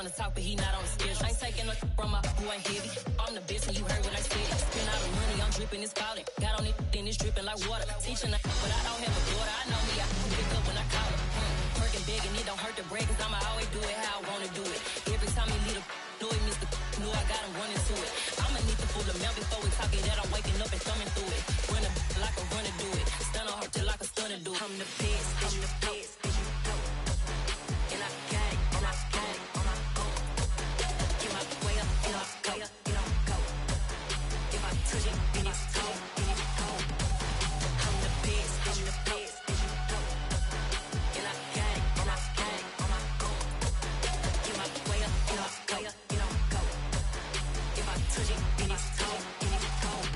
wanna talk, but he not on the schedule. I ain't taking no from my who ain't heavy. I'm the best and you heard what I said. Spend all the money, I'm dripping, it's falling. Got on it, then it's dripping like water. Teaching her, but I don't have a daughter. I know me, I can pick up when I call her. Working big and it don't hurt to break, cause I'ma always do it how I wanna do it. Every time he lead a do it, Mr. Know I got him running to it. I'ma need to full amount before we talk it that I'm waking up and thumbing through it. Run a like a runner do it. Stun on her till like a stunner do it. I'm the best, I'm the best. And I gang, and I gang, on my own. Get my way up, and I go, and I go. If I touch it, then it's cold, then it's cold. I'm the best, I'm the best. And I gang, on my own. Get my way up, and I go, and I go. If I touch it, then it's cold, then it's cold.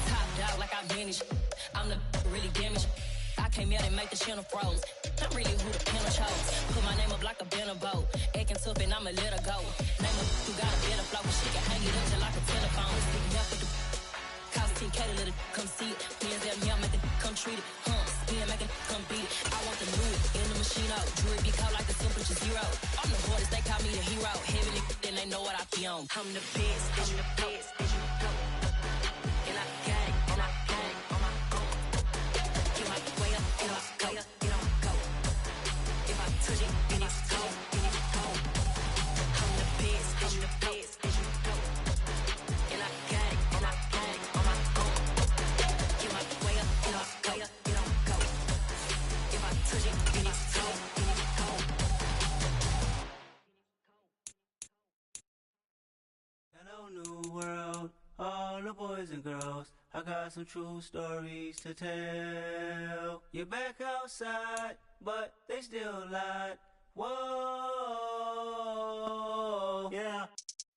Top dog like I vanished. I'm the really damaged. I came out and make the channel froze. I'm really who the panel chose. Put my name up like a banner boat. Acting tough and I'ma let her go. Name her who got a better flow. She can hang it up just like a telephone. Sticking up with the cost 10K to let it come see it. Hands out here, make it come treat it. Spin, make it come beat it. I want the new in the machine out. Jewelry be caught like the temperature zero. I'm the hardest, they call me the hero. Heavy nigga, then they know what I be on. I'm the best, I'm the best. And I gang, and I gang on my own. Get my way up, and I go, and I go. If I touch it, then it's cold, then it's cold. I'm the best, I'm the best. And I gang, and I gang on my own. Get my way up, and I go, and I go. If I touch it, then it's cold, then it's cold. Hello, new world, all the boys and girls. I got some true stories to tell. You're back outside, but they still lied. Whoa, yeah.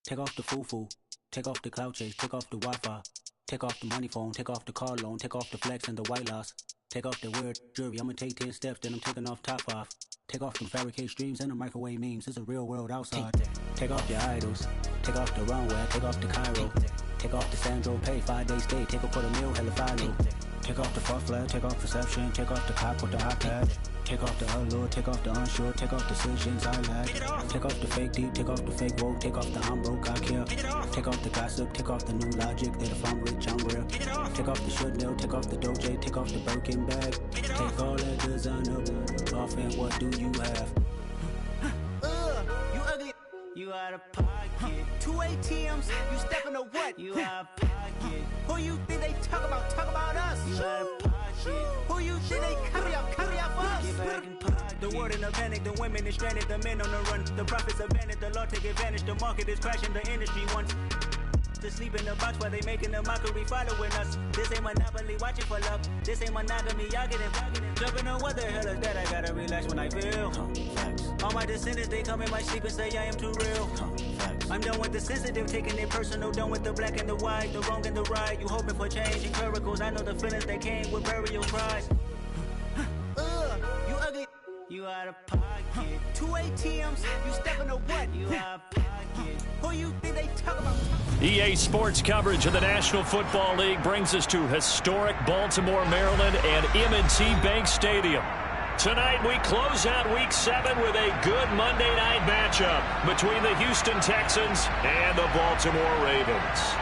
Take off the foo-foo, take off the cloud chase, take off the Wi-Fi, take off the money phone, take off the car loan, take off the flex and the white loss, take off the weird jewelry. I'ma take 10 steps, then I'm taking off top 5. Take off them fabricate streams and the microwave memes. It's a real world outside. Take off your idols, take off the runway, take off the Cairo, take off the Sandro pay, 5-day stay, take a quarter meal, hella final. Take off the fuck flag, take off perception, take off the cop with the iPad. Take off the allure, take off the unsure, take off decisions I lack. Take off the fake deep, take off the fake woke, take off the I'm broke, I care. Take off the gossip, take off the new logic, that if I'm rich, I'm real. Take off the should know, take off the doje, take off the Birkin bag. Take all that designer off and what do you have? You ugly, you out of pocket. 2 ATMs, you stepping to what? You out of pocket. Who you think they talk about us? You out of pocket. Who you think they carry out for us? Get back in pocket. The world in a panic, the women is stranded, the men on the run. The profits abandoned, the law take advantage, the market is crashing, the industry wants to sleep in the box while they making a mockery following us. This ain't monopoly, watching for love. This ain't monogamy, y'all getting jumping on what the hell is that? I gotta relax when I feel. All my descendants, they come in my sleep and say I am too real. I'm done with the sensitive, taking it personal, done with the black and the white, the wrong and the right. You hoping for change and miracles, I know the feelings that came with burial cries. You ugly, you out of pocket. 2 ATMs, you stepping to what? You out of pocket. Who you think they talk about? EA Sports coverage of the National Football League brings us to historic Baltimore, Maryland and M&T Bank Stadium. Tonight we close out Week 7 with a good Monday night matchup between the Houston Texans and the Baltimore Ravens.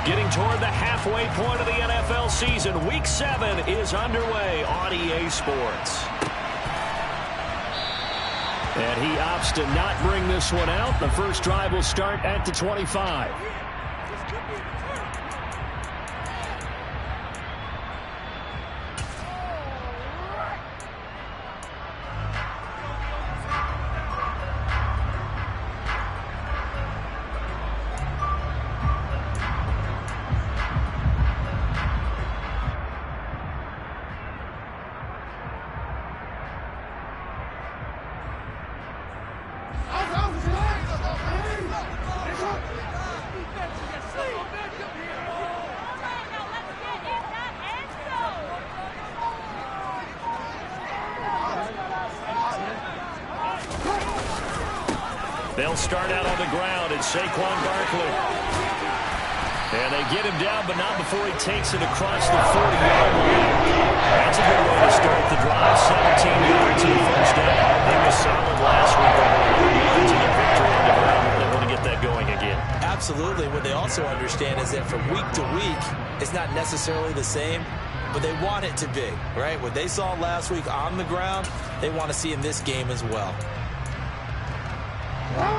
Getting toward the halfway point of the NFL season, Week 7 is underway on EA Sports. And he opts to not bring this one out. The first drive will start at the 25. They'll start out on the ground. It's Saquon Barkley. And they get him down, but not before he takes it across the 40-yard line. That's a good way to start the drive. 17 yards and a first down. They were solid last week. To the victory on the ground. They want to get that going again. Absolutely. What they also understand is that from week to week, it's not necessarily the same, but they want it to be, right? What they saw last week on the ground, they want to see in this game as well.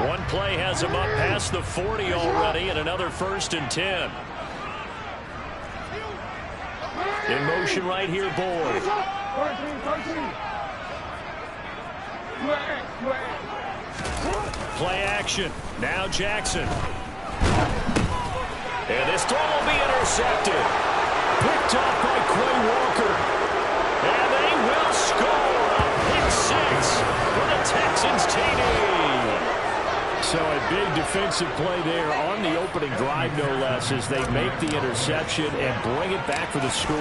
One play has him up past the 40 already, and another 1st and 10. In motion right here, Boyd. Play action. Now Jackson. And this throw will be intercepted. Picked off by Quay Walker. And they will score a pick 6 for the Texans TD. So a big defensive play there on the opening drive, no less, as they make the interception and bring it back for the score.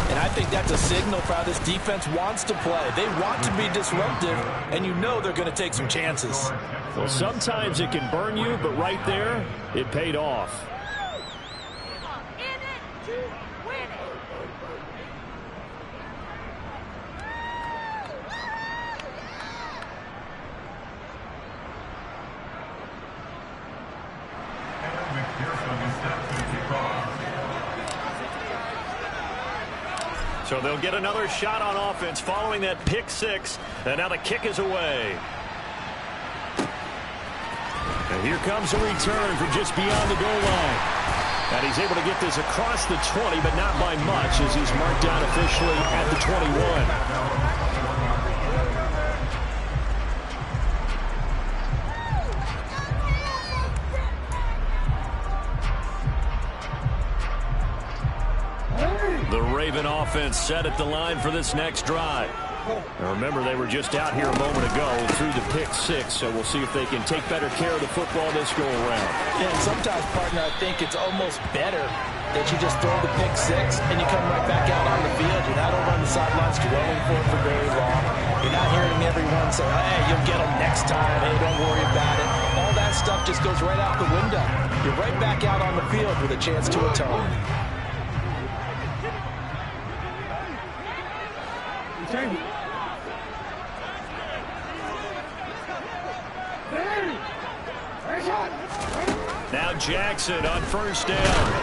And I think that's a signal for how this defense wants to play. They want to be disruptive, and you know they're going to take some chances. Well, sometimes it can burn you, but right there, it paid off. So they'll get another shot on offense following that pick 6. And now the kick is away. And here comes a return from just beyond the goal line. And he's able to get this across the 20, but not by much, as he's marked down officially at the 21. The Raven offense set at the line for this next drive. Now remember, they were just out here a moment ago through the pick 6, so we'll see if they can take better care of the football this go-around. Yeah, and sometimes, partner, I think it's almost better that you just throw the pick 6 and you come right back out on the field. You're not over on the sidelines dwelling for very long. You're not hearing everyone say, hey, you'll get them next time. Hey, don't worry about it. All that stuff just goes right out the window. You're right back out on the field with a chance to atone. Now Jackson on first down.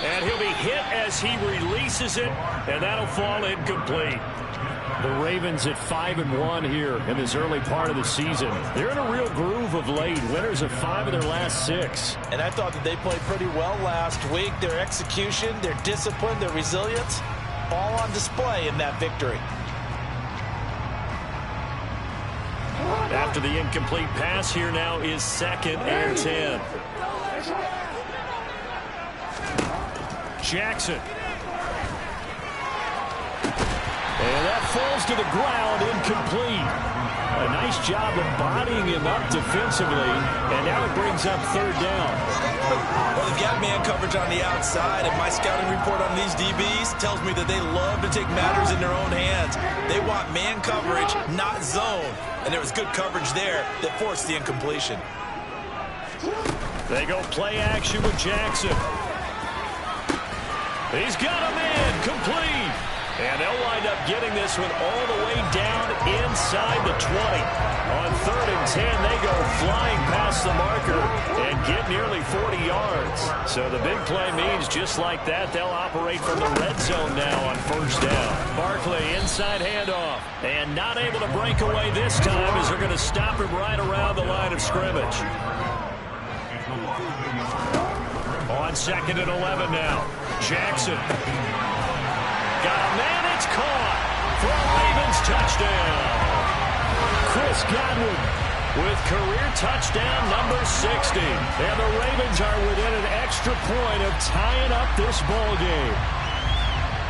And he'll be hit as he releases it, and that'll fall incomplete. The Ravens at 5-1 here in this early part of the season. They're in a real groove of late. Winners of 5 of their last 6. And I thought that they played pretty well last week. Their execution, their discipline, their resilience, all on display in that victory. After the incomplete pass, here now is 2nd and 10. Jackson. And that falls to the ground, incomplete. A nice job of bodying him up defensively, and now it brings up 3rd down. Well, they've got man coverage on the outside, and my scouting report on these DBs tells me that they love to take matters in their own hands. They want man coverage, not zone. And there was good coverage there that forced the incompletion. They go play action with Jackson. He's got a man complete. And they'll wind up getting this one all the way down inside the 20. On 3rd and 10, they go flying past the marker and get nearly 40 yards. So the big play means just like that, they'll operate from the red zone now on first down. Barkley inside handoff. And not able to break away this time as they're going to stop him right around the line of scrimmage. On 2nd and 11 now. Jackson. Got a man, it's caught for a Ravens touchdown. Chris Godwin with career touchdown number 60. And the Ravens are within an extra point of tying up this ball game.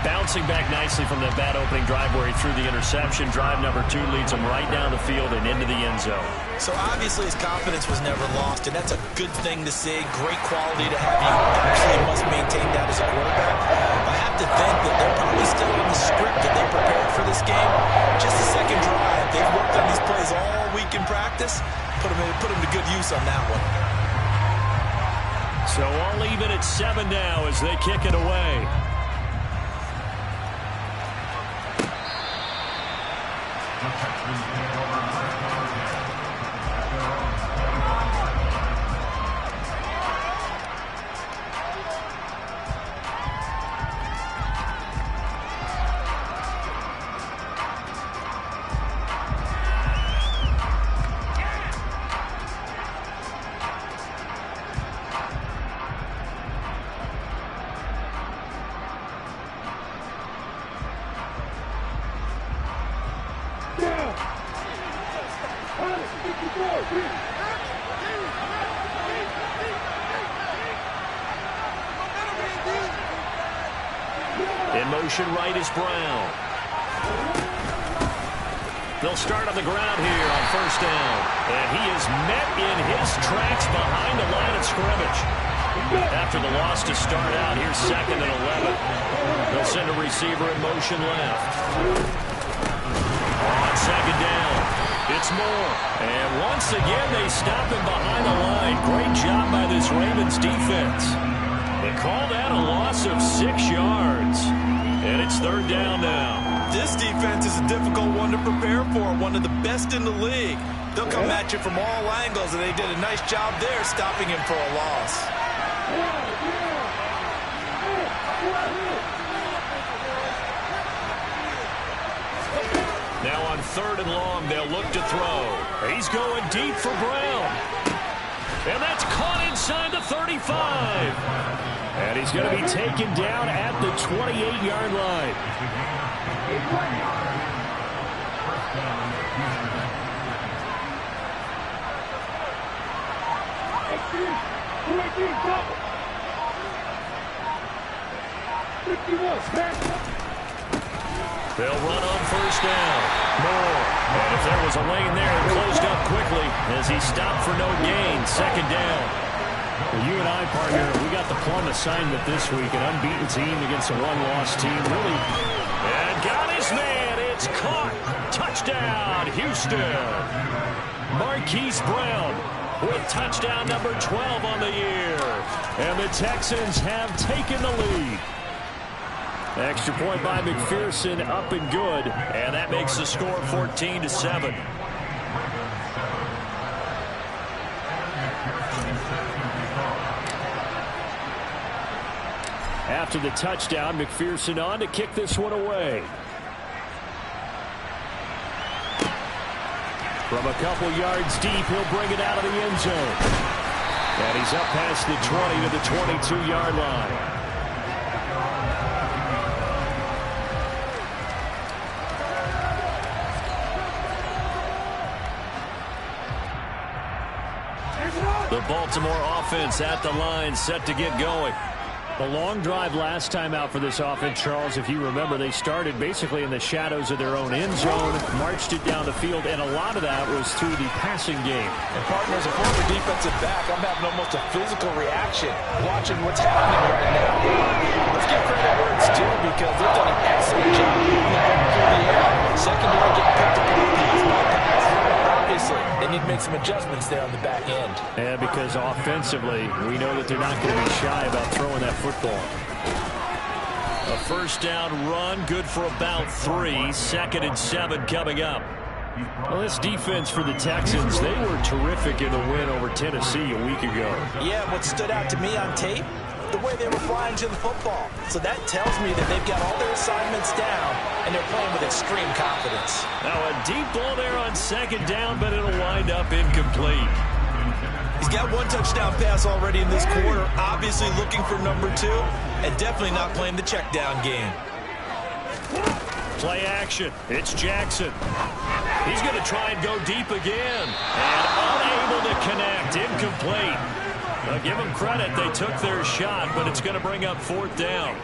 Bouncing back nicely from that bad opening drive where he threw the interception. Drive number 2 leads him right down the field and into the end zone. So obviously his confidence was never lost, and that's a good thing to see. Great quality to have. You absolutely must maintain that as a quarterback. I have to think that they're probably still in the script that they prepared for this game. Just the second drive. They've worked on these plays all week in practice. put him to good use on that one. So all even at 7 now as they kick it away. In motion right is Brown. They'll start on the ground here on first down. And he is met in his tracks behind the line of scrimmage. After the loss to start out, here's 2nd and 11. They'll send a receiver in motion left. On 2nd down, it's Moore. And once again, they stop him behind the line. Great job by this Ravens defense. They call that a loss of 6 yards. And it's 3rd down now. This defense is a difficult one to prepare for, one of the best in the league. They'll come at you from all angles, and they did a nice job there stopping him for a loss. Now on 3rd and long, they'll look to throw. He's going deep for Brown. And that's caught inside the 35. And he's going to be taken down at the 28-yard line. They'll run on first down. Moore. And if there was a lane there, it closed up quickly as he stopped for no gain. 2nd down. Well, you and I, partner, we got the plum assignment this week. An unbeaten team against a one-loss team. Really. And got his man. It's caught. Touchdown, Houston. Marquise Brown with touchdown number 12 on the year. And the Texans have taken the lead. Extra point by McPherson, up and good. And that makes the score 14-7. After the touchdown, McPherson on to kick this one away. From a couple yards deep, he'll bring it out of the end zone. And he's up past the 20 to the 22-yard line. The Baltimore offense at the line, set to get going. The long drive last time out for this offense, Charles, if you remember, they started basically in the shadows of their own end zone, marched it down the field, and a lot of that was through the passing game. And partners, a former defensive back, I'm having almost a physical reaction watching what's happening right now. Let's give credit where it's due because they've done an excellent job moving the ball through the air. Secondary getting picked apart because by pass. Obviously, they need to make some adjustments there on the back end. And because offensively, we know that they're not going to be shy about throwing that football. A first down run, good for about 3. 2nd and 7 coming up. Well, this defense for the Texans, they were terrific in the win over Tennessee a week ago. Yeah, what stood out to me on tape, the way they were flying to the football. So that tells me that they've got all their assignments down, and they're playing with extreme confidence. Now a deep ball there on 2nd down, but it'll wind up incomplete. He's got 1 touchdown pass already in this quarter, obviously looking for number 2, and definitely not playing the check down game. Play action. It's Jackson. He's going to try and go deep again, and unable to connect. Incomplete. Give them credit. They took their shot, but it's going to bring up 4th down.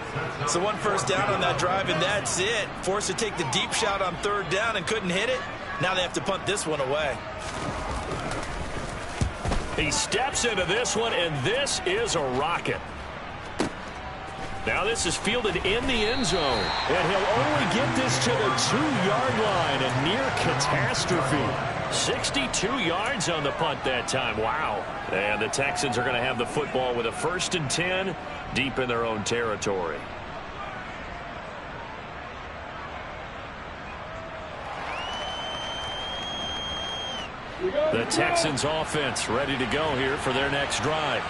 So 1 first down on that drive, and that's it. Forced to take the deep shot on 3rd down and couldn't hit it. Now they have to punt this one away. He steps into this one, and this is a rocket. Now this is fielded in the end zone, and he'll only get this to the 2-yard line, a near catastrophe. 62 yards on the punt that time. Wow. And the Texans are going to have the football with a 1st and 10 deep in their own territory. The Texans offense ready to go here for their next drive.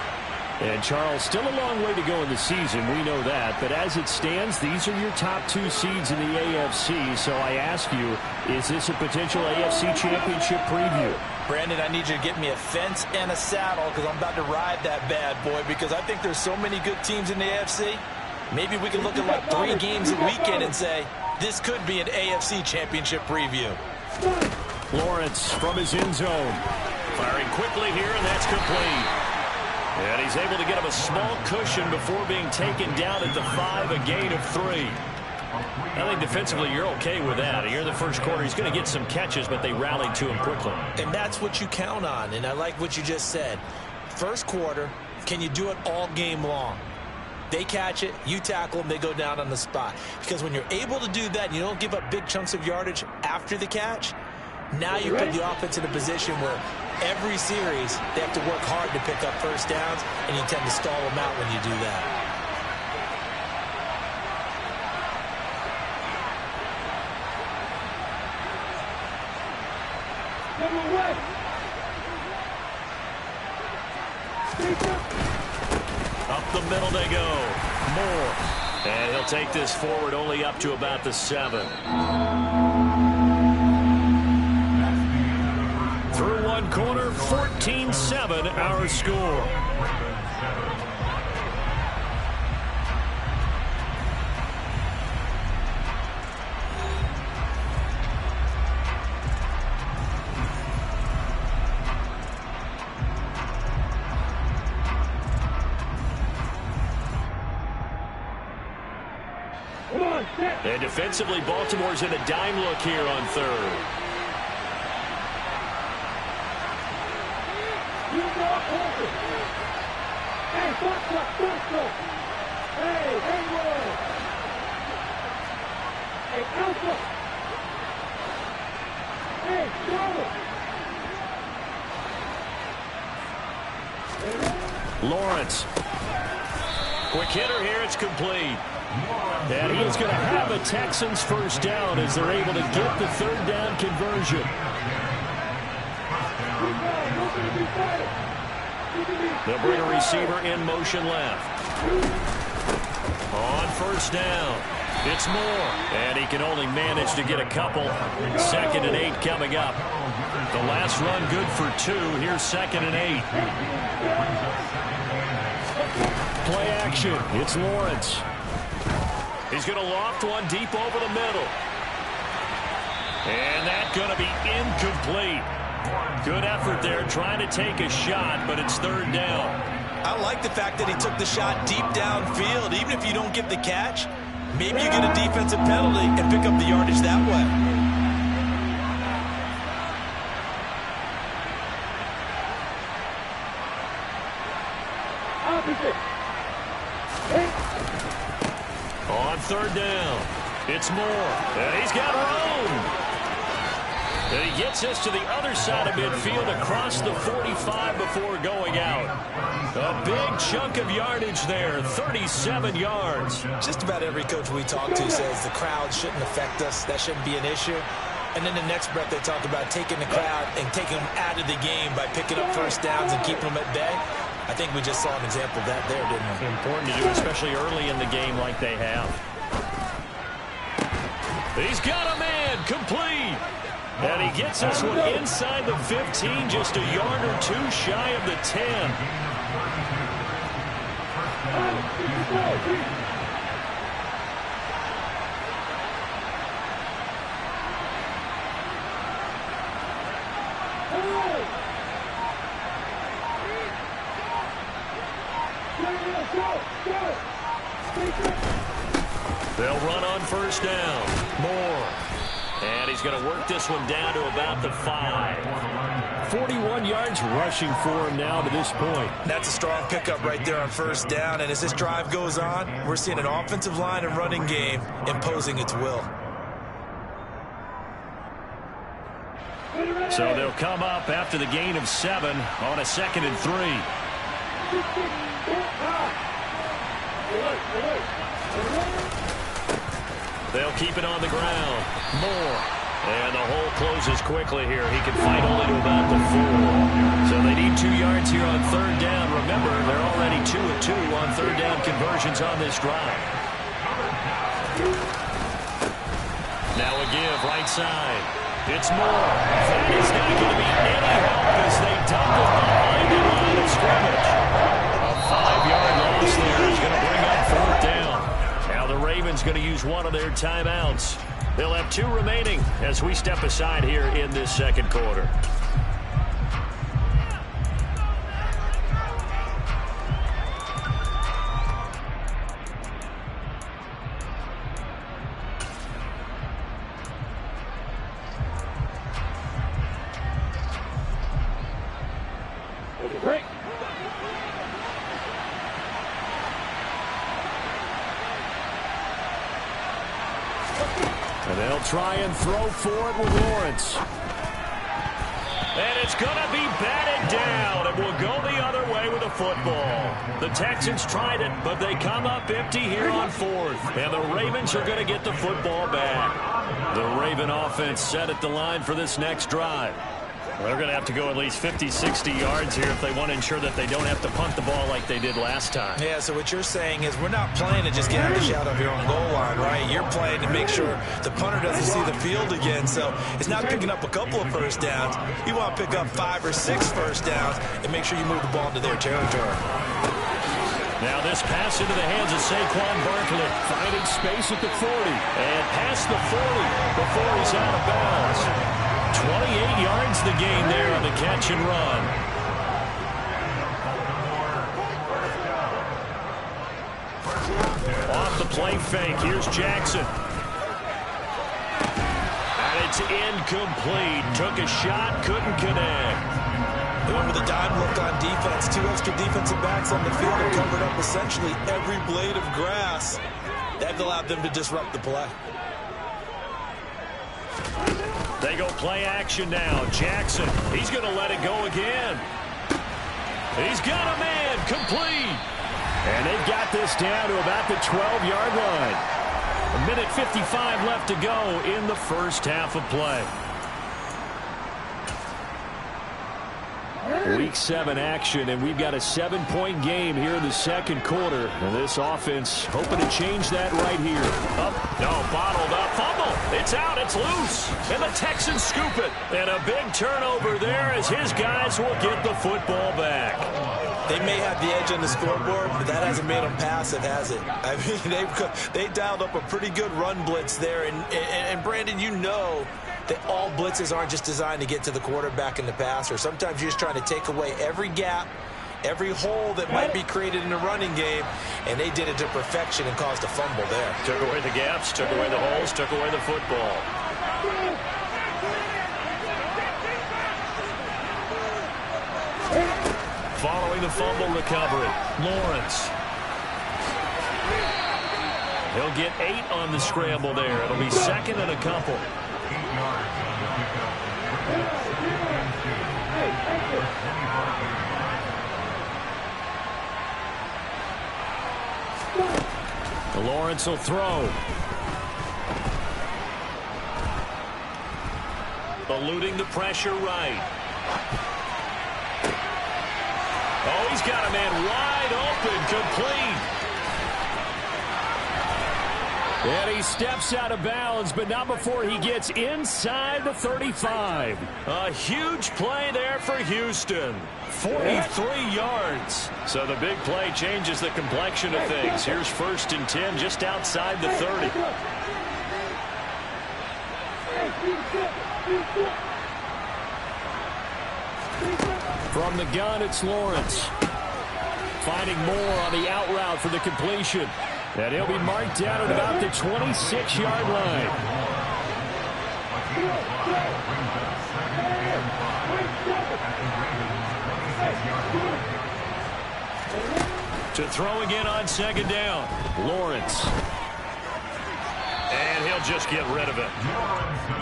And Charles, still a long way to go in the season, we know that. But as it stands, these are your top 2 seeds in the AFC. So I ask you, is this a potential AFC championship preview? Brandon, I need you to get me a fence and a saddle because I'm about to ride that bad boy because I think there's so many good teams in the AFC. Maybe we can look at like 3 games a weekend and say, this could be an AFC championship preview. Lawrence from his end zone. Firing quickly here, and that's complete. And he's able to get him a small cushion before being taken down at the 5, a gain of 3. I think defensively you're okay with that. Here in the first quarter, he's going to get some catches, but they rallied to him quickly. And that's what you count on, and I like what you just said. First quarter, can you do it all game long? They catch it, you tackle them, they go down on the spot. Because when you're able to do that, and you don't give up big chunks of yardage after the catch, now you put the offense in a position where every series they have to work hard to pick up first downs, and you tend to stall them out when you do that. Up the middle they go. Moore. And he'll take this forward only up to about the 7. Through one quarter, 14-7 our score. And defensively, Baltimore's in a dime look here on 3rd. Lawrence. Quick hitter here, it's complete. And he is going to have a Texans first down as they're able to get the 3rd down conversion. They'll bring a receiver in motion left. On first down, it's Moore. And he can only manage to get a couple. 2nd and 8 coming up. The last run good for 2. Here's 2nd and 8. Play action. It's Lawrence. He's going to loft one deep over the middle. And that's going to be incomplete. Good effort there trying to take a shot, but it's 3rd down. I like the fact that he took the shot deep downfield. Even if you don't get the catch, maybe you get a defensive penalty and pick up the yardage that way. On 3rd down, it's Moore, and he's got room. And he gets us to the other side of midfield across the 45 before going out. A big chunk of yardage there, 37 yards. Just about every coach we talk to says the crowd shouldn't affect us. That shouldn't be an issue. And then the next breath they talk about taking the crowd and taking them out of the game by picking up first downs and keeping them at bay. I think we just saw an example of that there, didn't we? Important to do, especially early in the game like they have. He's got a man, complete. And he gets this one inside the 15, just a yard or 2 shy of the 10. They'll run on first down. Moore. And he's going to work this one down to about the 5. 41 yards rushing for him now to this point. That's a strong pickup right there on first down. And as this drive goes on, we're seeing an offensive line and running game imposing its will. So they'll come up after the gain of 7 on a 2nd and 3. They'll keep it on the ground. Moore. And the hole closes quickly here. He can fight only to about the 4. So they need 2 yards here on 3rd down. Remember, they're already 2 of 2 on 3rd down conversions on this drive. Now a give right side. It's Moore. That is not going to be any help as they dump it behind the line of scrimmage. A 5-yard loss there is going to bring up 4th down. Now the Ravens going to use one of their timeouts. They'll have 2 remaining as we step aside here in this 2nd quarter. Try and throw for it with Lawrence. And it's going to be batted down. It will go the other way with the football. The Texans tried it, but they come up empty here on 4th. And the Ravens are going to get the football back. The Raven offense set at the line for this next drive. They're going to have to go at least 50, 60 yards here if they want to ensure that they don't have to punt the ball like they did last time. Yeah, so what you're saying is we're not playing to just get a dish out of your own goal line, right? You're playing to make sure the punter doesn't see the field again. So it's not picking up a couple of first downs. You want to pick up 5 or 6 first downs and make sure you move the ball into their territory. Now this pass into the hands of Saquon Barkley, finding space at the 40, and past the 40 before he's out of bounds. 28 yards the gain there on the catch and run. Off the play fake, here's Jackson. And it's incomplete. Took a shot, couldn't connect. They went with a dime look on defense. 2 extra defensive backs on the field and covered up essentially every blade of grass. That allowed them to disrupt the play. They go play action now. Jackson, he's going to let it go again. He's got a man, complete. And they've got this down to about the 12-yard line. 1:55 left to go in the first half of play. Week 7 action, and we've got a 7-point game here in the 2nd quarter. And this offense hoping to change that right here. Up, no, bottled up, fumble. It's out, it's loose. And the Texans scoop it. And a big turnover there as his guys will get the football back. They may have the edge on the scoreboard, but that hasn't made them passive, has it? I mean, they dialed up a pretty good run blitz there. And Brandon, you know that all blitzes aren't just designed to get to the quarterback in the passer. Sometimes you're just trying to take away every gap, every hole that might be created in the running game, and they did it to perfection and caused a fumble there. Took away the gaps, took away the holes, took away the football. Following the fumble recovery, Lawrence. He'll get 8 on the scramble there. It'll be 2nd and a couple. Lawrence will throw. Eluding the pressure right. Oh, he's got a man wide open, complete. And he steps out of bounds, but not before he gets inside the 35. A huge play there for Houston. 43 yards. So the big play changes the complexion of things. Here's 1st and 10 just outside the 30. From the gun, it's Lawrence. Finding Moore on the out route for the completion. And he'll be marked down at about the 26-yard line. To throw again on 2nd down. Lawrence. And he'll just get rid of it.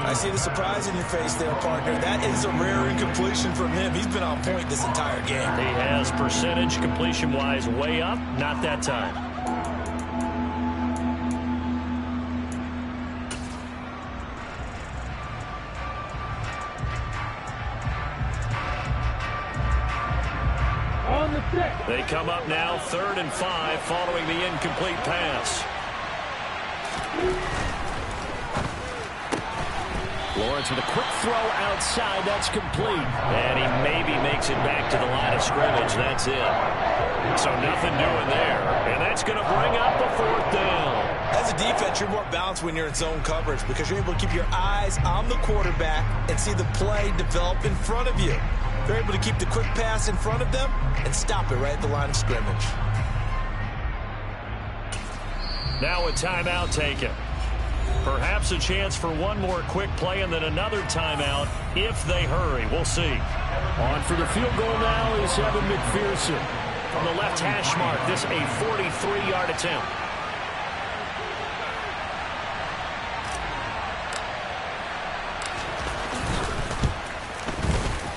I see the surprise in your face there, partner. That is a rare incompletion from him. He's been on point this entire game. He has percentage completion-wise way up. Not that time. They come up now 3rd and 5 following the incomplete pass. Lawrence with a quick throw outside. That's complete. And he maybe makes it back to the line of scrimmage. That's it. So nothing doing there. And that's going to bring up a 4th down. As a defense, you're more balanced when you're in zone coverage because you're able to keep your eyes on the quarterback and see the play develop in front of you. They're able to keep the quick pass in front of them and stop it right at the line of scrimmage. Now a timeout taken. Perhaps a chance for one more quick play and then another timeout if they hurry. We'll see. On for the field goal now is Evan McPherson. From the left hash mark, this a 43-yard attempt.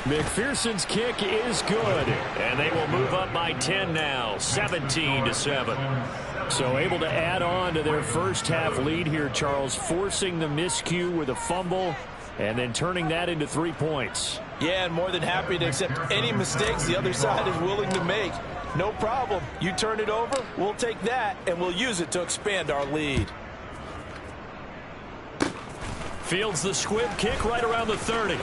McPherson's kick is good, and they will move up by 10 now, 17-7. So able to add on to their first half lead here, Charles, forcing the miscue with a fumble and then turning that into 3 points. Yeah, and more than happy to accept any mistakes the other side is willing to make. No problem. You turn it over, we'll take that, and we'll use it to expand our lead. Fields the squib kick right around the 30.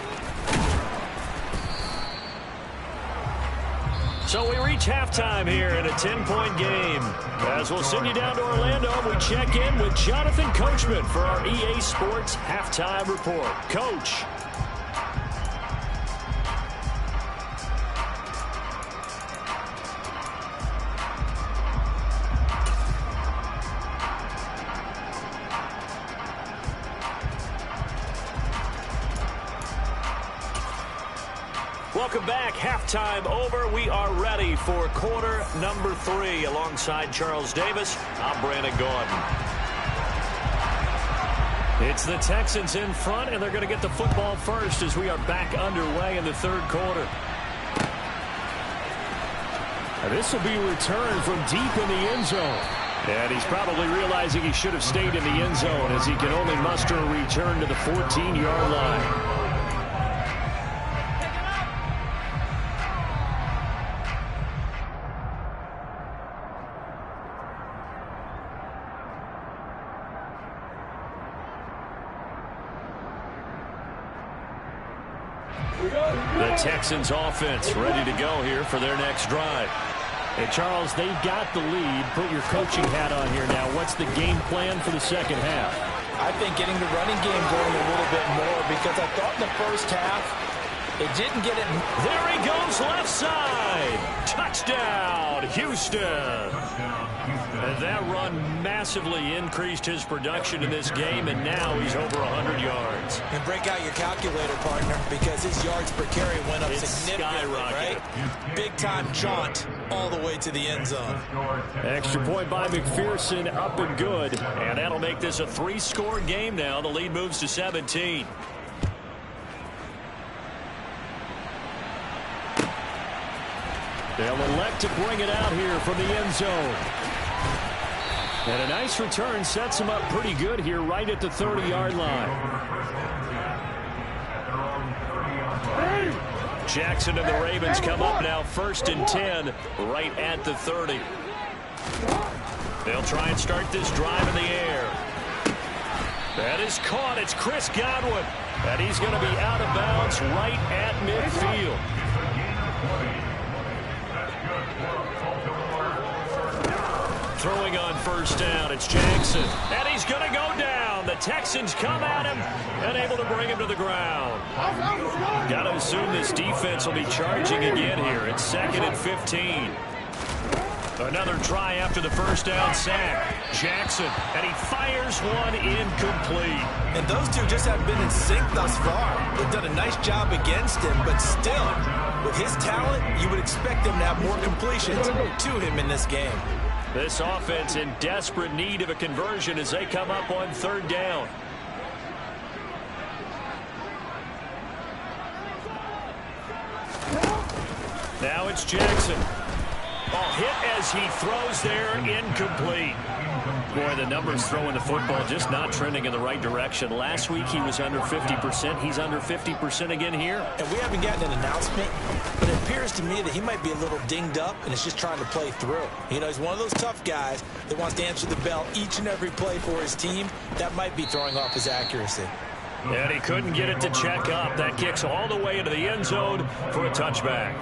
So we reach halftime here in a 10-point game. As we'll send you down to Orlando, we check in with Jonathan Coachman for our EA Sports Halftime Report. Coach. Welcome back. Halftime over. We are ready for quarter number 3. Alongside Charles Davis, I'm Brandon Gordon. It's the Texans in front, and they're going to get the football first as we are back underway in the 3rd quarter. And this will be a return from deep in the end zone. And he's probably realizing he should have stayed in the end zone as he can only muster a return to the 14-yard line. The Texans offense ready to go here for their next drive. Hey, Charles, they've got the lead. Put your coaching hat on here now. What's the game plan for the second half? I think getting the running game going a little bit more because I thought in the first half it didn't get it. There he goes, left side. Touchdown, Houston. And that run massively increased his production in this game, and now he's over 100 yards. And break out your calculator, partner, because his yards per carry went up significantly, right? Big-time jaunt all the way to the end zone. Extra point by McPherson, up and good. And that'll make this a 3-score game now. The lead moves to 17. They'll elect to bring it out here from the end zone. And a nice return sets him up pretty good here right at the 30-yard line. Jackson and the Ravens come up now 1st and 10 right at the 30. They'll try and start this drive in the air. That is caught. It's Chris Godwin. And he's going to be out of bounds right at midfield. Throwing on 1st down, it's Jackson. And he's going to go down. The Texans come at him and able to bring him to the ground. Got to assume this defense will be charging again here. It's 2nd and 15. Another try after the 1st down sack. Jackson, and he fires one incomplete. And those two just have been in sync thus far. They've done a nice job against him, but still, with his talent, you would expect him to have more completions to him in this game. This offense in desperate need of a conversion as they come up on 3rd down. Now it's Jackson. Ball hit as he throws there, incomplete. Boy, the numbers throwing the football just not trending in the right direction. Last week he was under 50%. He's under 50% again here. And we haven't gotten an announcement, but it appears to me that he might be a little dinged up and is just trying to play through. You know, he's one of those tough guys that wants to answer the bell each and every play for his team. That might be throwing off his accuracy. And he couldn't get it to check up. That kicks all the way into the end zone for a touchback.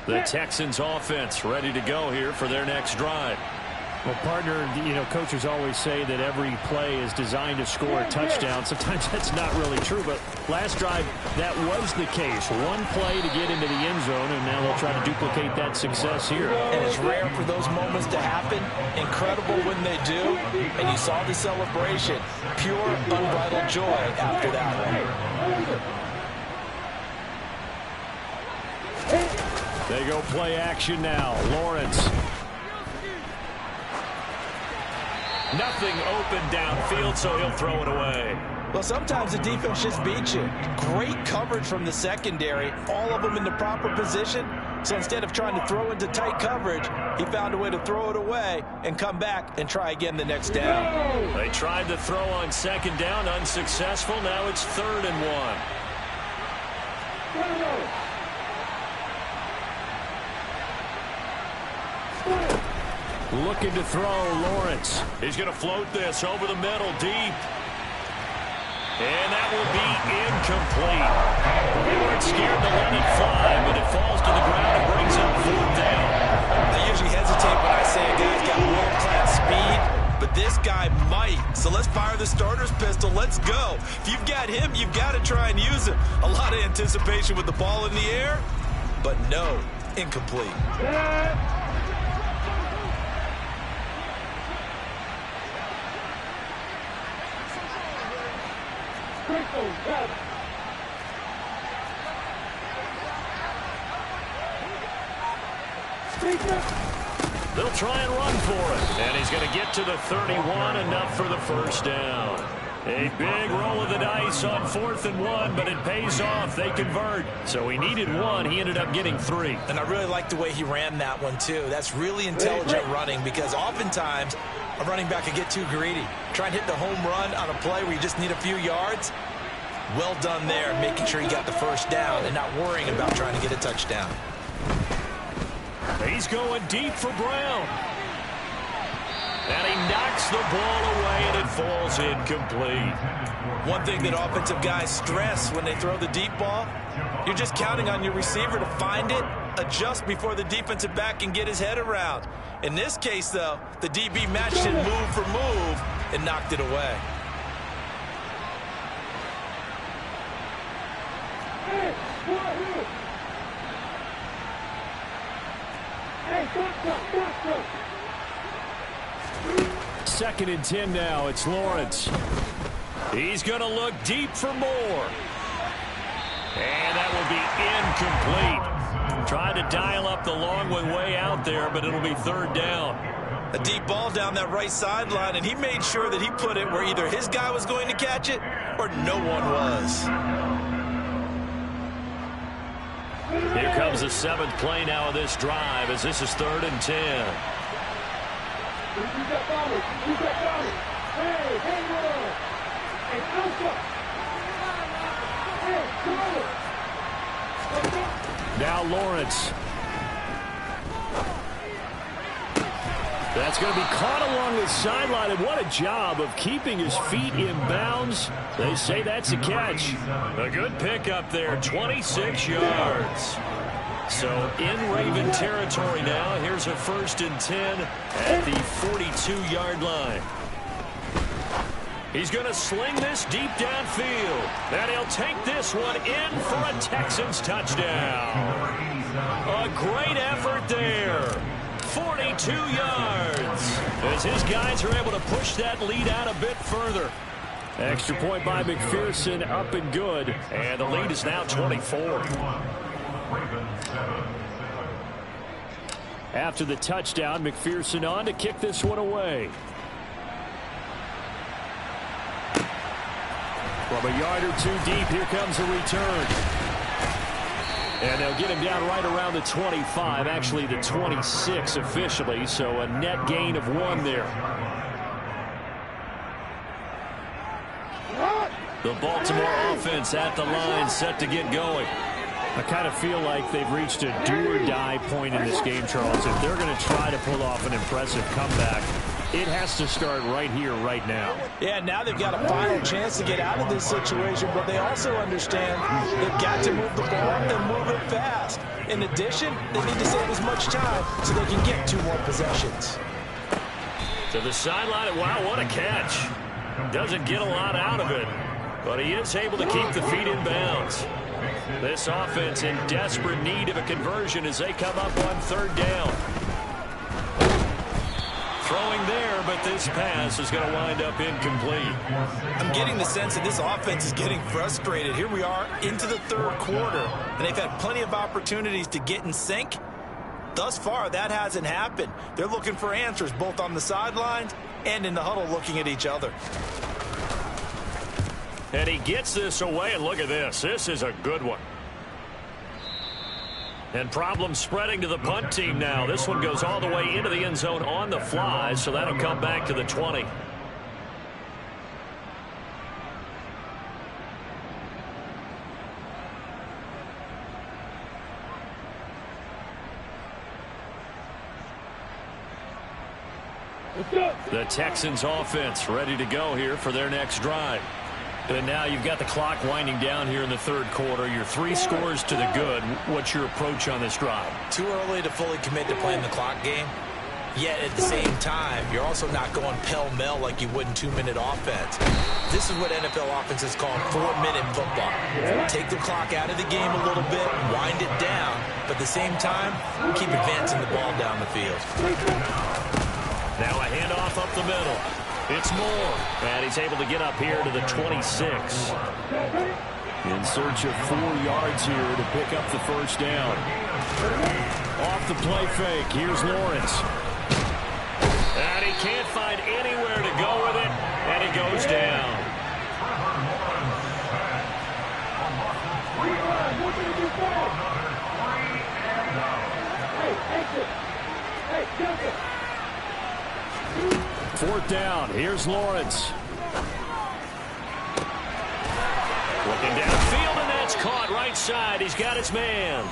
The Texans offense ready to go here for their next drive. Well, partner, you know, coaches always say that every play is designed to score a touchdown. Sometimes that's not really true, but last drive, that was the case. One play to get into the end zone, and now they'll try to duplicate that success here. And it's rare for those moments to happen. Incredible when they do. And you saw the celebration. Pure, unbridled joy after that one. They go play action now. Lawrence. Nothing open downfield, so he'll throw it away. Well, sometimes the defense just beats you. Great coverage from the secondary. All of them in the proper position. So instead of trying to throw into tight coverage, he found a way to throw it away and come back and try again the next down. They tried to throw on 2nd down, unsuccessful. Now it's 3rd and 1. Looking to throw, Lawrence. He's going to float this over the middle, deep. And that will be incomplete. They weren't scared to let it fly, but it falls to the ground and brings up 4th down. I usually hesitate when I say a guy's got world-class speed, but this guy might. So let's fire the starter's pistol. Let's go. If you've got him, you've got to try and use him. A lot of anticipation with the ball in the air, but no, incomplete. They'll try and run for it. And he's going to get to the 31, enough for the 1st down. A big roll of the dice on 4th and 1, but it pays off. They convert. So he needed 1. He ended up getting 3. And I really like the way he ran that one, too. That's really intelligent running because oftentimes a running back can get too greedy. Try and hit the home run on a play where you just need a few yards. Well done there, making sure he got the 1st down and not worrying about trying to get a touchdown. He's going deep for Brown. And he knocks the ball away, and it falls incomplete. One thing that offensive guys stress when they throw the deep ball, you're just counting on your receiver to find it, adjust before the defensive back can get his head around. In this case, though, the DB matched it move for move and knocked it away. Second and 10 now. It's Lawrence. He's going to look deep for more. And that will be incomplete. Tried to dial up the long one way out there, but it'll be 3rd down. A deep ball down that right sideline, and he made sure that he put it where either his guy was going to catch it or no one was. Here comes the 7th play now of this drive as this is 3rd and 10. Now Lawrence. That's going to be caught along the sideline, and what a job of keeping his feet in bounds. They say that's a catch. A good pickup there, 26 yards. So in Raven territory now. Here's a 1st and 10 at the 42-yard line. He's going to sling this deep downfield. And he'll take this one in for a Texans touchdown. A great effort there. 42 yards. As his guys are able to push that lead out a bit further. Extra point by McPherson, up and good. And the lead is now 24. After the touchdown, McPherson on to kick this one away. From a yard or two deep, here comes a return. And they'll get him down right around the 25, actually the 26 officially, so a net gain of 1 there. The Baltimore offense at the line, set to get going. I kind of feel like they've reached a do-or-die point in this game, Charles. If they're going to try to pull off an impressive comeback, it has to start right here, right now. Yeah, now they've got a final chance to get out of this situation, but they also understand they've got to move the ball and move it fast. In addition, they need to save as much time so they can get 2 more possessions. To the sideline, wow, what a catch. Doesn't get a lot out of it, but he is able to keep the feet in bounds. This offense in desperate need of a conversion as they come up on 3rd down. Throwing there, but this pass is going to wind up incomplete. I'm getting the sense that this offense is getting frustrated. Here we are into the 3rd quarter, and they've had plenty of opportunities to get in sync. Thus far, that hasn't happened. They're looking for answers both on the sidelines and in the huddle looking at each other. And he gets this away, and look at this. This is a good one. And problems spreading to the punt team now. This one goes all the way into the end zone on the fly, so that'll come back to the 20. The Texans offense ready to go here for their next drive. And now you've got the clock winding down here in the 3rd quarter. You're 3 scores to the good. What's your approach on this drive? Too early to fully commit to playing the clock game. Yet at the same time, you're also not going pell-mell like you would in 2-minute offense. This is what NFL offenses call 4-minute football. Take the clock out of the game a little bit, wind it down, but at the same time, keep advancing the ball down the field. Now a handoff up the middle. It's Moore, and he's able to get up here to the 26. In search of 4 yards here to pick up the 1st down. Off the play fake, here's Lawrence. And he can't find anywhere to go with it, and he goes down. Fourth down. Here's Lawrence. Looking downfield, and that's caught right side. He's got his man.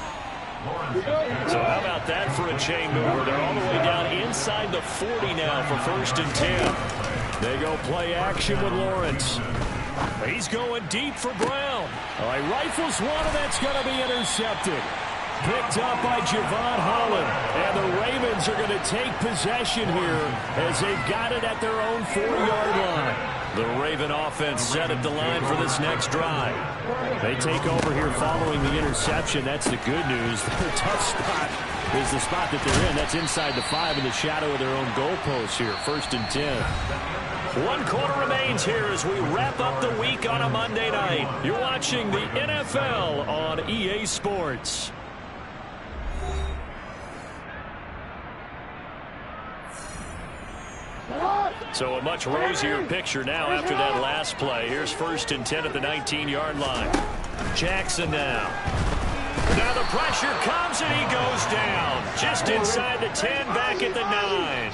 So how about that for a chain mover? They're all the way down inside the 40 now for 1st and 10. They go play action with Lawrence. He's going deep for Brown. All right, rifles one, and that's going to be intercepted. Picked up by Javon Holland. And the Ravens are going to take possession here as they've got it at their own 4-yard line. The Raven offense set at the line for this next drive. They take over here following the interception. That's the good news. Their tough spot is the spot that they're in. That's inside the 5 in the shadow of their own goalpost here. 1st and 10. 1 quarter remains here as we wrap up the week on a Monday night. You're watching the NFL on EA Sports. So a much rosier picture now after that last play. Here's 1st and 10 at the 19-yard line. Jackson now. Now the pressure comes and he goes down. Just inside the 10, back at the 9.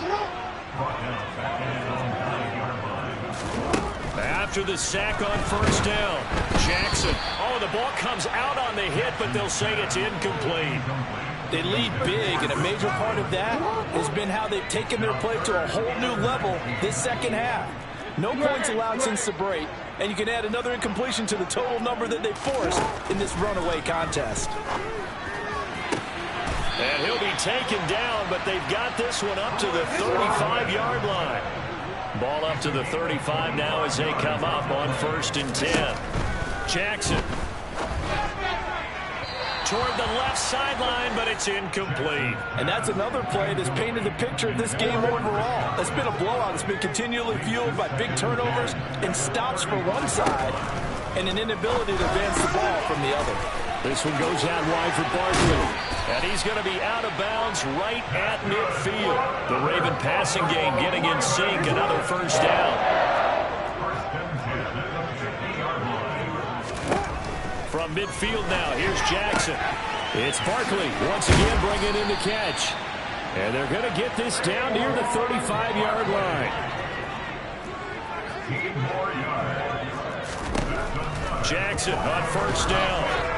After the sack on 1st down, Jackson. Oh, the ball comes out on the hit, but they'll say it's incomplete. They lead big, and a major part of that has been how they've taken their play to a whole new level this 2nd half. No points allowed since the break, and you can add another incompletion to the total number that they forced in this runaway contest. And he'll be taken down, but they've got this one up to the 35-yard line. Ball up to the 35 now as they come up on 1st and 10. Jackson toward the left sideline, but it's incomplete. And that's another play that's painted the picture of this game overall. It's been a blowout. It's been continually fueled by big turnovers and stops for one side and an inability to advance the ball from the other. This one goes out wide for Barkley. And he's going to be out of bounds right at midfield. The Raven passing game getting in sync. Another 1st down. From midfield now, here's Jackson. It's Barkley once again bringing in the catch. And they're going to get this down near the 35-yard line. Jackson on 1st down.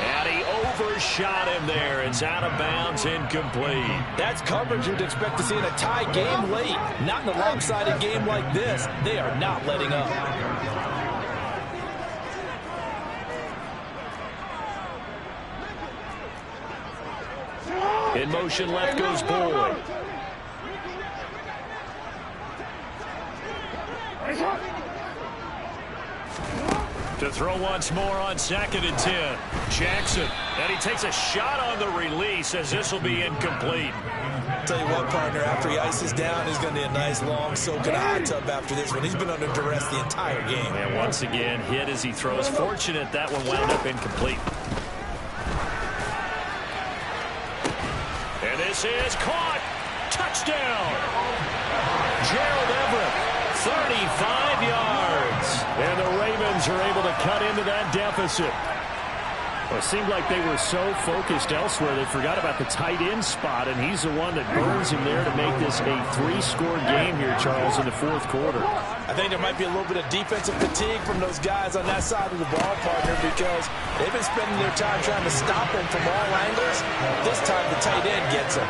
And he overshot him there. It's out of bounds, incomplete. That's coverage you'd expect to see in a tie game late. Not in a lopsided game like this. They are not letting up. In motion, left goes Boyd. To throw once more on 2nd and 10. Jackson, and he takes a shot on the release as this will be incomplete. Tell you what, partner, after he ices down, he's going to need a nice long soak in a hot tub after this one. He's been under duress the entire game. And once again, hit as he throws. Fortunate that one wound up incomplete. And this is caught. Touchdown. Gerald Everett, 35 yards. And the Ravens are able to cut into that deficit. Well, it seemed like they were so focused elsewhere they forgot about the tight end spot, and he's the one that burns him there to make this a 3-score game here, Charles, in the 4th quarter. I think there might be a little bit of defensive fatigue from those guys on that side of the ball, partner, because they've been spending their time trying to stop him from all angles. This time the tight end gets him.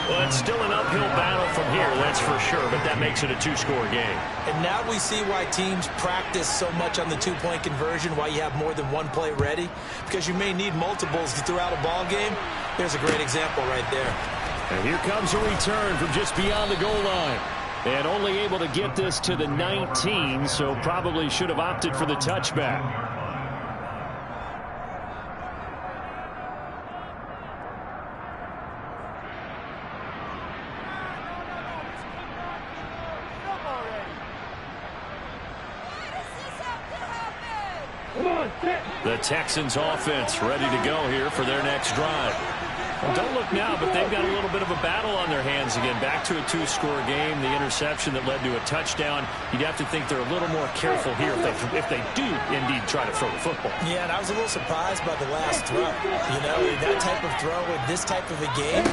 Well, it's still an uphill battle from here, that's for sure, but that makes it a 2-score game. And now we see why teams practice so much on the 2-point conversion, why you have more than one play ready, because you may need multiples throughout a ball game. There's a great example right there. And here comes a return from just beyond the goal line. And only able to get this to the 19, so probably should have opted for the touchback. The Texans offense ready to go here for their next drive. Well, don't look now, but they've got a little bit of a battle on their hands again. Back to a 2-score game. The interception that led to a touchdown. You'd have to think they're a little more careful here if they do indeed try to throw the football. Yeah, and I was a little surprised by the last throw. You know, that type of throw in this type of a game,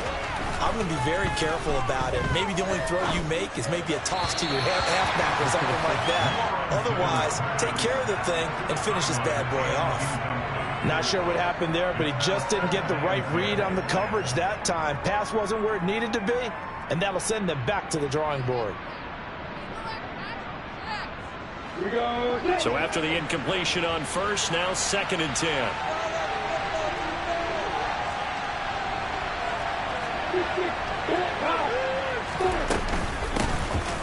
I'm going to be very careful about it. Maybe the only throw you make is maybe a toss to your halfback or something like that. Otherwise, take care of the thing and finish this bad boy off. Not sure what happened there, but he just didn't get the right read on the coverage that time. Pass wasn't where it needed to be, and that'll send them back to the drawing board. So after the incompletion on 1st, now 2nd and 10.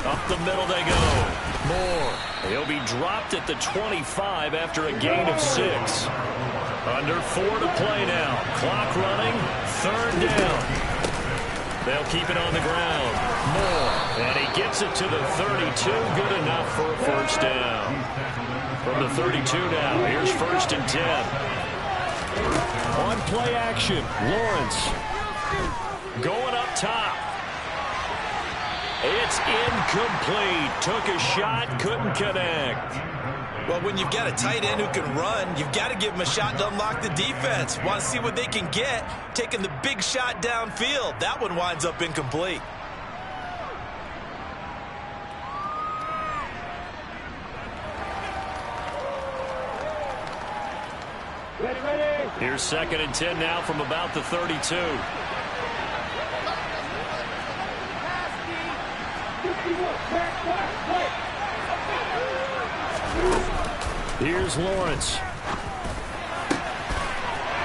Up the middle they go. Moore. He'll be dropped at the 25 after a gain of 6. Under 4 to play now. Clock running. 3rd down. They'll keep it on the ground. Moore. And he gets it to the 32. Good enough for a 1st down. From the 32 now. Here's 1st and 10. On play action. Lawrence. Going up top. It's incomplete. Took a shot, couldn't connect. Well, when you've got a tight end who can run, you've got to give him a shot to unlock the defense. Want to see what they can get, taking the big shot downfield. That one winds up incomplete. Here's 2nd and 10 now from about the 32. Here's Lawrence.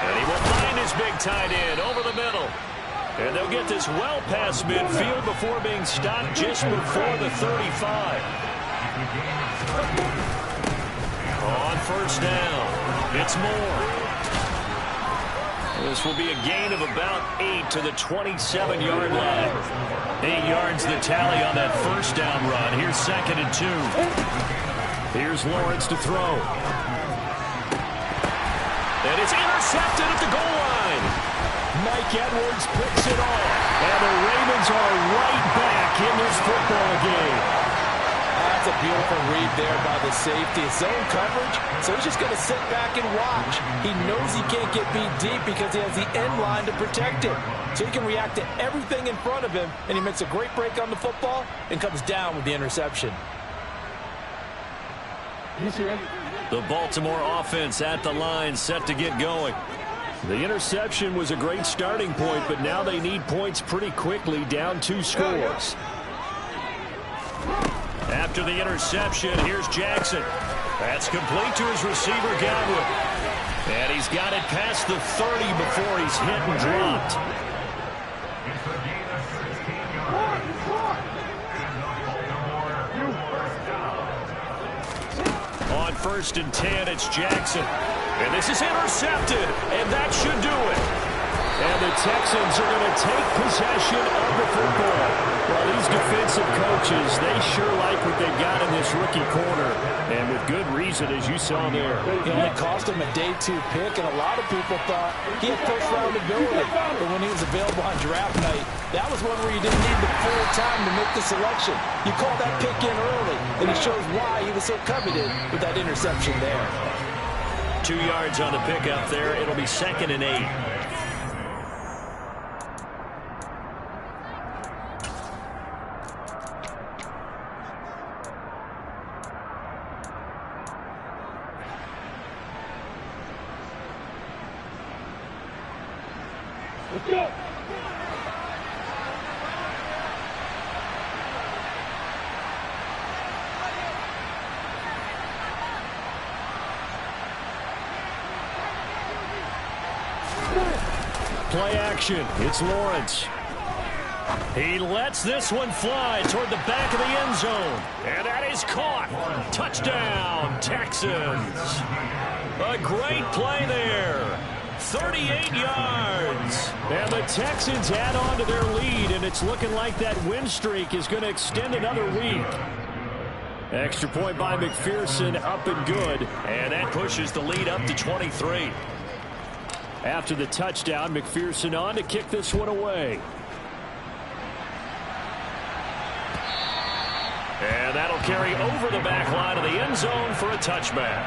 And he will find his big tight end over the middle. And they'll get this well past midfield before being stopped just before the 35. On first down, it's Moore. This will be a gain of about 8 to the 27-yard line. 8 yards the tally on that first down run. Here's 2nd and 2. Here's Lawrence to throw. And it's intercepted at the goal line. Mike Edwards picks it off. And the Ravens are right back in this football game. That's a beautiful read there by the safety. Zone coverage, so he's just going to sit back and watch. He knows he can't get beat deep because he has the end line to protect him. So he can react to everything in front of him, and he makes a great break on the football and comes down with the interception. The Baltimore offense at the line, set to get going. The interception was a great starting point, but now they need points pretty quickly, down 2 scores. After the interception, here's Jackson. That's complete to his receiver, Godwin. And he's got it past the 30 before he's hit and dropped. On 1st and 10, it's Jackson. And this is intercepted, and that should do it. And the Texans are going to take possession of the football. Well, these defensive coaches, they sure like what they've got in this rookie corner. And with good reason, as you saw there. It only cost him a day 2 pick, and a lot of people thought he had first-round ability. But when he was available on draft night, that was one where you didn't need the full time to make the selection. You call that pick in early, and it shows why he was so coveted with that interception there. 2 yards on the pickup there. It'll be 2nd and 8. Let's go. Play action. It's Lawrence. He lets this one fly toward the back of the end zone. And that is caught. Touchdown, Texans. A great play there. 38 yards. And the Texans add on to their lead, and it's looking like that win streak is going to extend another week. Extra point by McPherson, up and good. And that pushes the lead up to 23. After the touchdown, McPherson on to kick this one away. And that'll carry over the back line of the end zone for a touchback.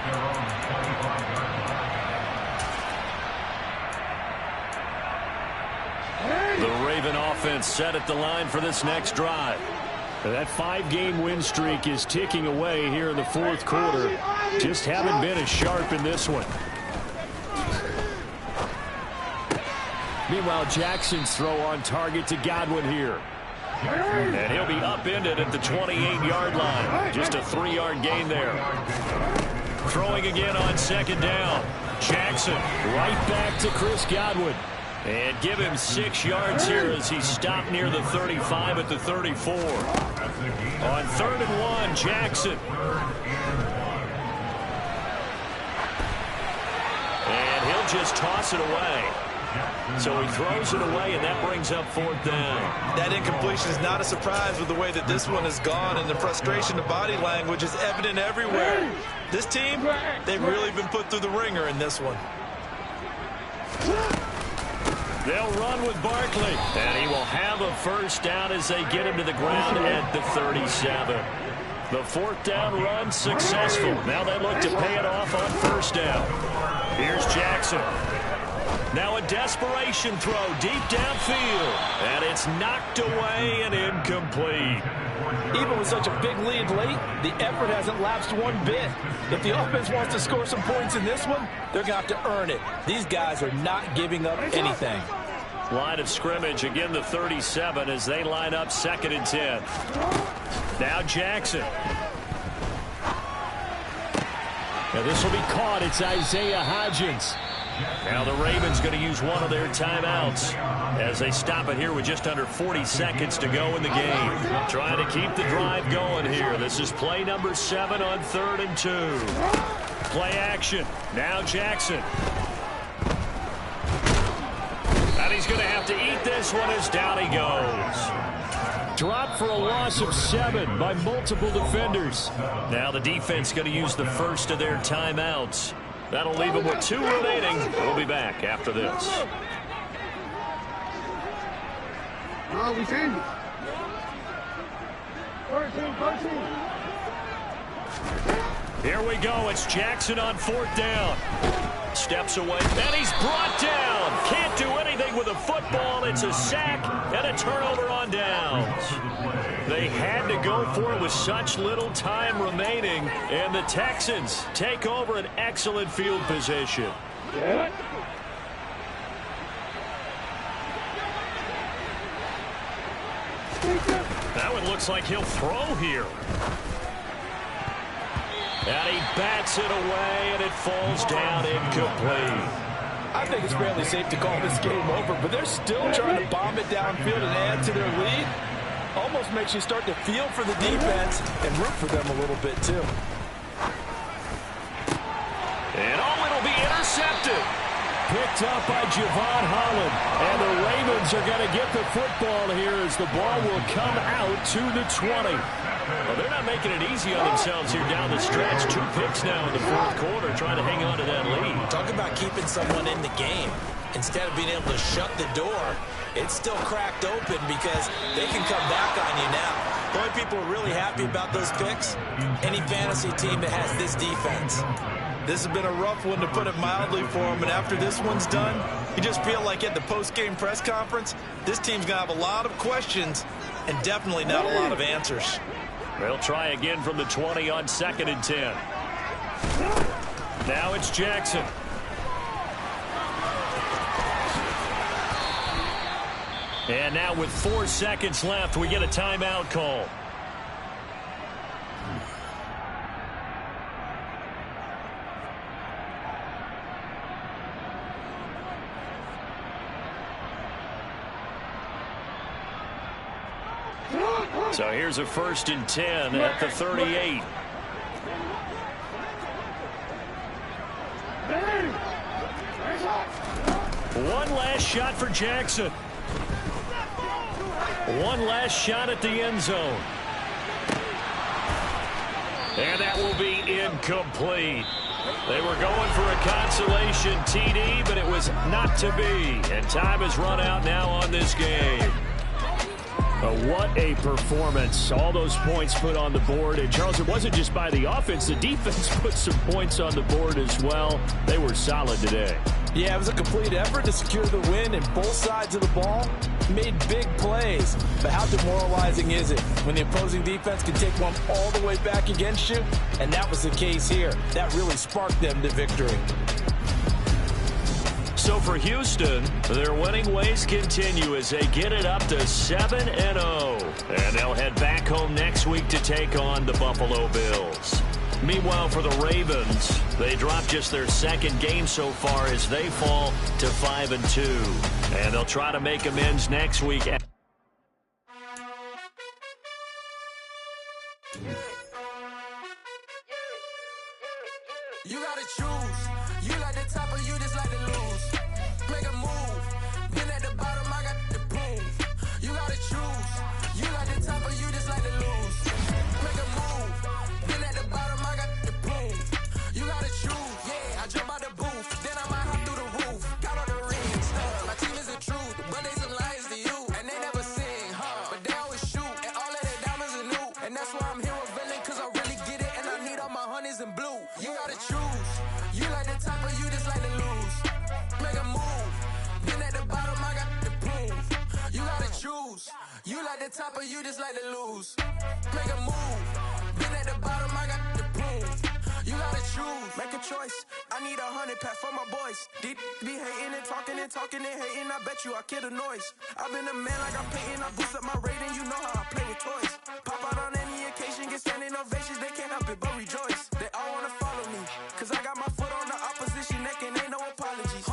The Raven offense set at the line for this next drive. That 5-game win streak is ticking away here in the 4th quarter. Just haven't been as sharp in this one. Meanwhile, Jackson's throw on target to Godwin here. And he'll be upended at the 28-yard line. Just a 3-yard gain there. Throwing again on 2nd down. Jackson right back to Chris Godwin. And give him 6 yards here as he stopped near the 35 at the 34. On 3rd and 1, Jackson. And he'll just toss it away. So he throws it away, and that brings up 4th down. That incompletion is not a surprise with the way that this one has gone, and the frustration, the body language is evident everywhere. This team, they've really been put through the ringer in this one. They'll run with Barkley, and he will have a first down as they get him to the ground at the 37. The 4th down run successful. Now they look to pay it off on 1st down. Here's Jackson. Now a desperation throw deep downfield, and it's knocked away and incomplete. Even with such a big lead late, the effort hasn't lapsed one bit. If the offense wants to score some points in this one, they're going to have to earn it. These guys are not giving up anything. Line of scrimmage, again the 37 as they line up 2nd and 10. Now Jackson. Now this will be caught. It's Isaiah Hodgins. Now the Ravens going to use one of their timeouts as they stop it here with just under 40 seconds to go in the game. Trying to keep the drive going here. This is play number 7 on 3rd and 2. Play action. Now Jackson. And he's going to have to eat this one as down he goes. Dropped for a loss of 7 by multiple defenders. Now the defense going to use the first of their timeouts. That'll leave them with 2 remaining. We'll be back after this. No, we changed it. 13. Here we go. It's Jackson on 4th down. Steps away, and he's brought down. Can't do anything with a football. It's a sack and a turnover on downs. They had to go for it with such little time remaining, and the Texans take over an excellent field position. That one looks like he'll throw here. And he bats it away, and it falls down incomplete. I think it's fairly safe to call this game over, but they're still trying to bomb it downfield and add to their lead. Almost makes you start to feel for the defense and root for them a little bit, too. And it'll be intercepted. Picked up by Javon Holland. And the Ravens are going to get the football here as the ball will come out to the 20. Well, they're not making it easy on themselves here down the stretch. 2 picks now in the 4th quarter trying to hang on to that lead. Talk about keeping someone in the game. Instead of being able to shut the door, it's still cracked open because they can come back on you now. The only people who are really happy about those picks, any fantasy team that has this defense. This has been a rough one, to put it mildly, for them. And after this one's done, you just feel like at the post-game press conference, this team's going to have a lot of questions and definitely not a lot of answers. They'll try again from the 20 on 2nd and 10. Now it's Jackson. And now with 4 seconds left, we get a timeout call. So here's a 1st and 10 at the 38. One last shot for Jackson. One last shot at the end zone. And that will be incomplete. They were going for a consolation TD, but it was not to be. And time has run out now on this game. What a performance. All those points put on the board. And, Charles, it wasn't just by the offense. The defense put some points on the board as well. They were solid today. Yeah, it was a complete effort to secure the win, and both sides of the ball made big plays. But how demoralizing is it when the opposing defense can take one all the way back against you? And that was the case here. That really sparked them to victory. So for Houston, their winning ways continue as they get it up to 7-0. And they'll head back home next week to take on the Buffalo Bills. Meanwhile, for the Ravens, they dropped just their 2nd game so far as they fall to 5-2. And they'll try to make amends next week. You gotta choose. You like the top or you just like to lose. Make a move. Been at the bottom, I got the proof. You gotta choose. You like the top or you just like to lose. Make a move. Been at the bottom, I got the proof. You gotta choose. Yeah, I jump out the booth. Then I might hop through the roof. Got all the rings. My team is the truth, but they some liars to you. And they never sing, but they always shoot. And all of their diamonds are new. And that's why I'm here with villain, cause I really get it. And I need all my honeys in blue. You gotta choose. You like the top or you just like to lose. Make a move. Been at the bottom, I got the proof. You gotta choose. You like the top or you just like to lose. Make a move. Been at the bottom, I got the proof. You gotta choose. Make a choice. I need 100 pack for my boys. Be hating and talking and hating. I bet you I kill the noise. I've been a man like I'm Peyton. I boost up my rating. You know how I play with toys. Pop out on any occasion, get standing ovations. They can't help it but rejoice. They all wanna follow me, cause I got my foot on the opposition neck and ain't no apologies.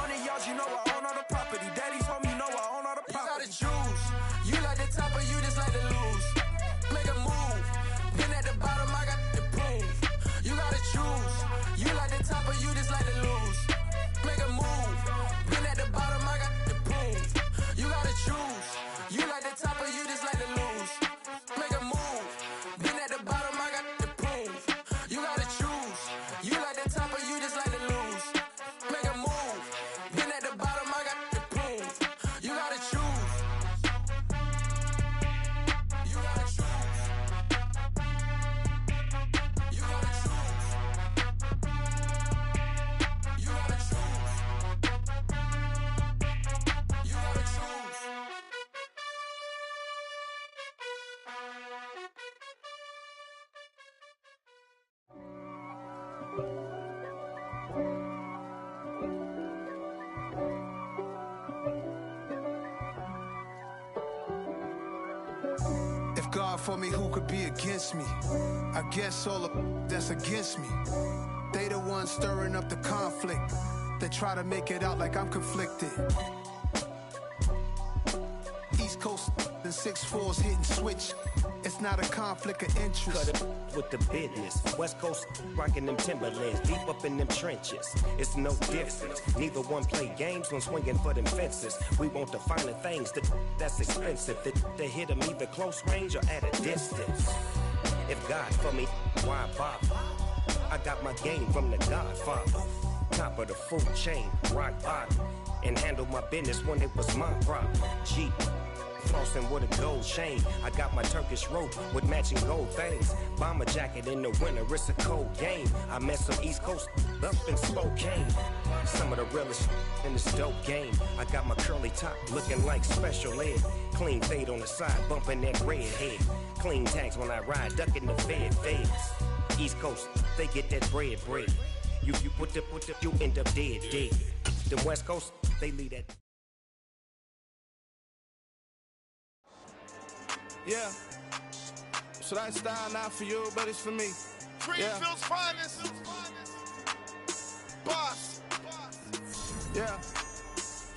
If God for me, who could be against me? I guess all of that's against me. They the ones stirring up the conflict. They try to make it out like I'm conflicted. East Coast and 6'4's hitting switch. It's not a conflict of interest. Cut it with the business. West Coast rocking them Timberlands, deep up in them trenches. It's no difference. Neither one play games when swinging for them fences. We want the finer things that's expensive. To hit them either close range or at a distance. If God for me, why bother? I got my game from the Godfather. Top of the food chain, rock bottom. And handle my business when it was my problem. G. Flossing with a gold chain. I got my Turkish rope with matching gold things. Bomber jacket in the winter, it's a cold game. I met some East Coast up in Spokane. Some of the realest in this dope game. I got my curly top looking like special ed. Clean fade on the side, bumping that red head. Clean tags when I ride, ducking the feds. East Coast, they get that bread. You put you end up dead. The West Coast, they leave that. Yeah. So that style not for you, but it's for me. Greenfield's finest. Boss. Yeah.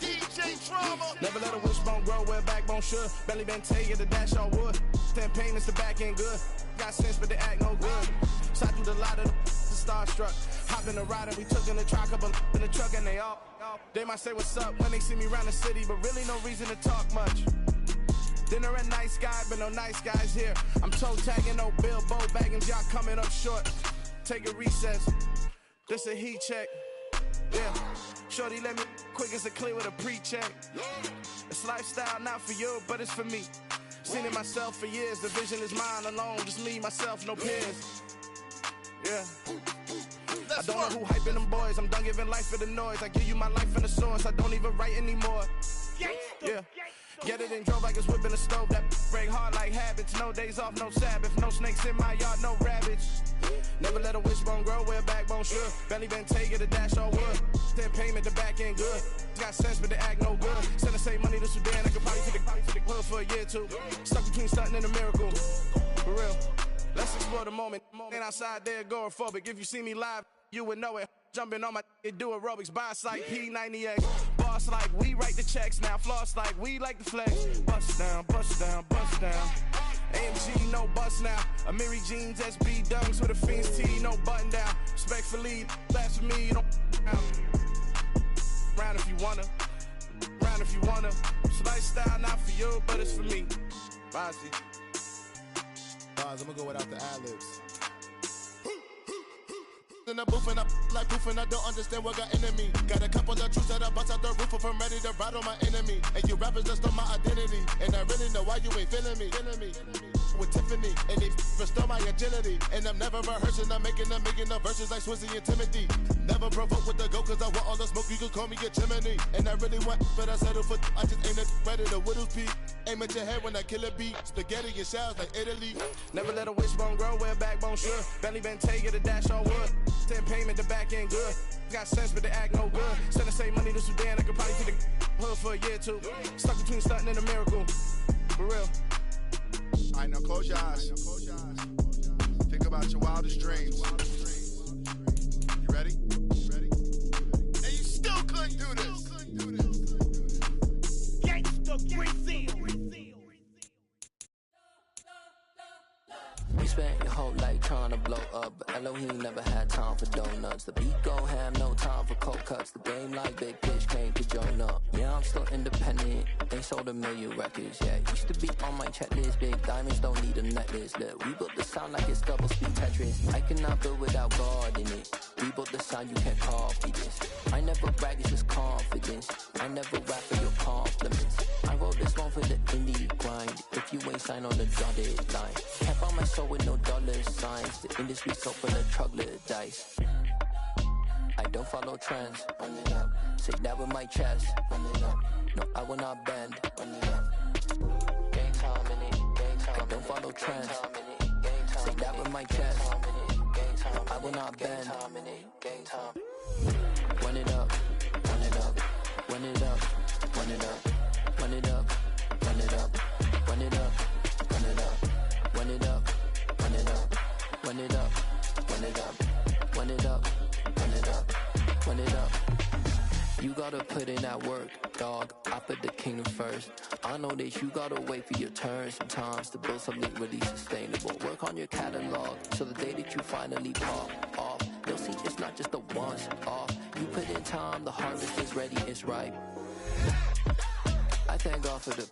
DJ Drama. Never let a wishbone grow where backbone should. Belly been take it, the dash all wood. 10 payments, the back end good. Got sense, but they act no good. Side through the lot of the starstruck. Hop in the ride and we took in the truck, couple in the truck and they might say what's up when they see me around the city, but really no reason to talk much. Dinner at nice guy, but no nice guys here. I'm toe tagging, no Bilbo Baggins, y'all coming up short. Take a recess, this a heat check. Yeah, shorty let me quick as a clear with a pre-check. It's lifestyle not for you, but it's for me. Seen it myself for years, the vision is mine alone. Just me, myself, no peers. Yeah. I don't know who hyping them boys, I'm done giving life for the noise. I give you my life in the source, I don't even write anymore. Yeah. Get it and drove like it's whipping a stove. That break hard like habits. No days off, no Sabbath. No snakes in my yard, no rabbits. Never let a wishbone grow where backbone should. Belly been take it, the dash all wood. 10 payment, the back end good. Got sense, but they act no good. Send the same money to Sudan. I could probably take the hood for a year or two. Stuck between stunting and a miracle. For real. Let's explore the moment. Ain't outside there agoraphobic. If you see me live, you would know it. Jumping on my do aerobics, boss like P90X. Boss like we write the checks now. Floss like we like the flex. Bust down, bust down, bust down. AMG, no bust now. Amiri jeans, SB dunks with a Fiends T, no button down. Respectfully, that's for me, you don't round if you wanna. Round if you wanna. It's lifestyle not for you, but it's for me. Bossy. Bars, I'm gonna go without the ad-libs. In the booth and I like proof and I don't understand what got into me. Got a couple of truths that I bust out the roof if I'm ready to ride on my enemy. And you rappers just on my identity. And I really know why you ain't feeling me. With Tiffany and they restore my agility. And I'm never rehearsing, I'm making the verses like Swizzy and Timothy. Never provoke with the go cause I want all the smoke, you can call me a chimney. And I really want, but I settle for I just aim at ready to Whittles Peak. Aim at your head when I kill a beat. Spaghetti and shells like Italy. Never let a wishbone grow where backbone should. Belly been take it, the dash all wood. 10 payment, the back end good. Got sense, but they act no good. Send the same money to Sudan, I could probably take the hood for a year or two. Stuck between stunting and a miracle. For real. Alright, now close your eyes. Think about your wildest dreams. You ready? And you still couldn't do this. Gangsta Brazil. You spent your whole life trying to blow up, but Elohim never had time for donuts. The beat go ham, no time for cold cuts. The game like Big Pitch came to join up. Yeah, I'm still independent. They sold 1 million records. Yeah, used to be on my checklist. Big diamonds don't need a necklace. Look, we built the sound like it's double speed Tetris. I cannot build without God in it. We built the sound, you can't copy this. I never brag, it's just confidence. I never rap for your compliments. I wrote this one for the indie grind. If you ain't signed on the dotted line, can't buy my soul with no dollar signs. The industry's so full of troglodytes. I don't follow trends. Run it up. Say that with my chest. Run it up. No, I will not bend. Run it up. Gang time in it. Gang time. I don't follow trends. Say that with my chest. No, I will not bend. Gang time. Run it up. Run it up. Run it up. Run it up. Run it up. Run it up. Run it up. run it up, run it up, run it up, run it up, run it up. You gotta put in that work, dog. I put the kingdom first. I know that you gotta wait for your turn sometimes to build something really sustainable. Work on your catalog, so the day that you finally pop off, you'll see it's not just a once off. You put in time, the harvest is ready, it's ripe. I thank God for the